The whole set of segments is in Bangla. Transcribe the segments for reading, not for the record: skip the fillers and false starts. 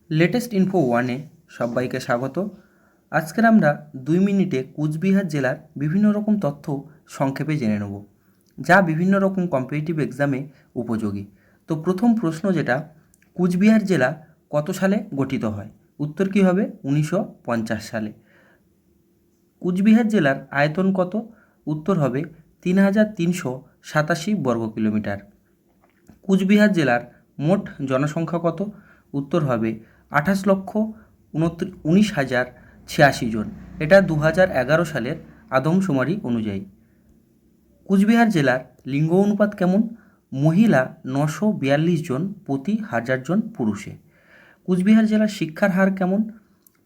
লেটেস্ট ইনফো ওয়ানে সবাইকে স্বাগত। আজকের আমরা 2 মিনিটে কুচবিহার জেলার বিভিন্ন রকম তথ্য সংক্ষেপে জেনে নেব, যা বিভিন্ন রকম কম্পিটিটিভ এক্সামে উপযোগী। তো প্রথম প্রশ্ন যেটা, কুচবিহার জেলা কত সালে গঠিত হয়? উত্তর কী হবে? 1950 সালে। কুচবিহার জেলার আয়তন কত? উত্তর হবে 3387 বর্গ কিলোমিটার। কুচবিহার জেলার মোট জনসংখ্যা কত? উত্তর হবে 28,19,086 জন। এটা 2011 সালের আদমশুমারি অনুযায়ী। কুচবিহার জেলার লিঙ্গ অনুপাত কেমন? মহিলা 942 জন প্রতি 1000 জন পুরুষে। কুচবিহার জেলার শিক্ষার হার কেমন?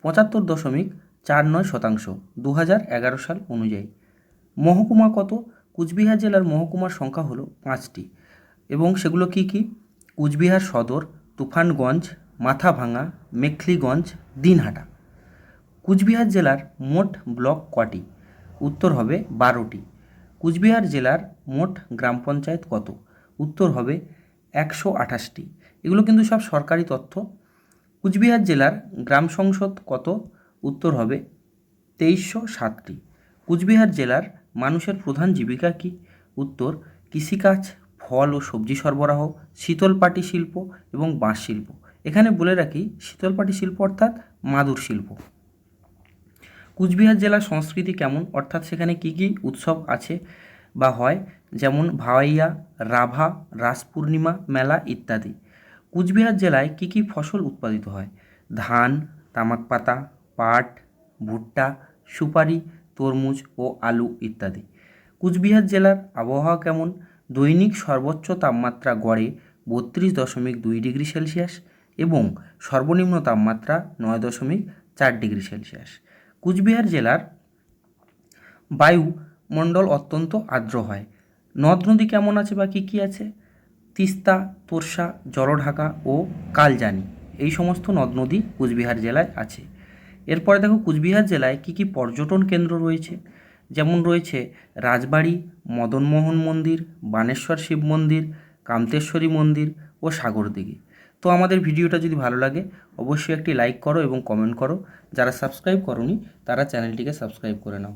75.49%, 2011 সাল অনুযায়ী। মহকুমা কত? কুচবিহার জেলার মহকুমার সংখ্যা হলো 5টি, এবং সেগুলো কি কি? কুচবিহার সদর, তুফানগঞ্জ, মাথাভাঙা, মেখলিগঞ্জ, দিনহাটা। কুচবিহার জেলার মোট ব্লক কটি? উত্তর হবে 12টি। কুচবিহার জেলার মোট গ্রাম পঞ্চায়েত কত? উত্তর হবে 128টি। এগুলো কিন্তু সব সরকারি তথ্য। কুচবিহার জেলার গ্রাম সংসদ কত? উত্তর হবে 2307টি। কুচবিহার জেলার মানুষের প্রধান জীবিকা কী? উত্তর কৃষিকাজ, ফল ও সবজি সরবরাহ, শীতলপাটি শিল্প এবং বাঁশ শিল্প। এখানে বলে রাখি, শীতলপাটি শিল্প অর্থাৎ মাদুর শিল্প। কুচবিহার জেলার সংস্কৃতি কেমন, অর্থাৎ সেখানে কী কী উৎসব আছে বা হয়, যেমন ভাওয়াইয়া, রাভা, রাস পূর্ণিমা, মেলা ইত্যাদি। কুচবিহার জেলায় কী কী ফসল উৎপাদিত হয়? ধান, তামাক পাতা, পাট, ভুট্টা, সুপারি, তরমুজ ও আলু ইত্যাদি। কুচবিহার জেলার আবহাওয়া কেমন? দৈনিক সর্বোচ্চ তাপমাত্রা গড়ে 32.2 ডিগ্রি সেলসিয়াস এবং সর্বনিম্ন তাপমাত্রা 9.4 ডিগ্রি সেলসিয়াস। কুচবিহার জেলার বায়ুমণ্ডল অত্যন্ত আর্দ্র হয়। নদ নদী কেমন আছে বা কী কী আছে? তিস্তা, তোর্ষা, জলঢাকা ও কালজানি, এই সমস্ত নদ নদী কুচবিহার জেলায় আছে। এরপরে দেখো, কুচবিহার জেলায় কী কী পর্যটন কেন্দ্র রয়েছে? যেমন রয়েছে রাজবাড়ি, মদনমোহন মন্দির, বানেশ্বর শিব মন্দির, কামতেশ্বরী মন্দির ও সাগরদিঘি। তো আমাদের ভিডিওটা যদি ভালো লাগে অবশ্যই একটি লাইক করো এবং কমেন্ট করো। যারা সাবস্ক্রাইব করোনি তারা চ্যানেলটিকে সাবস্ক্রাইব করে নাও।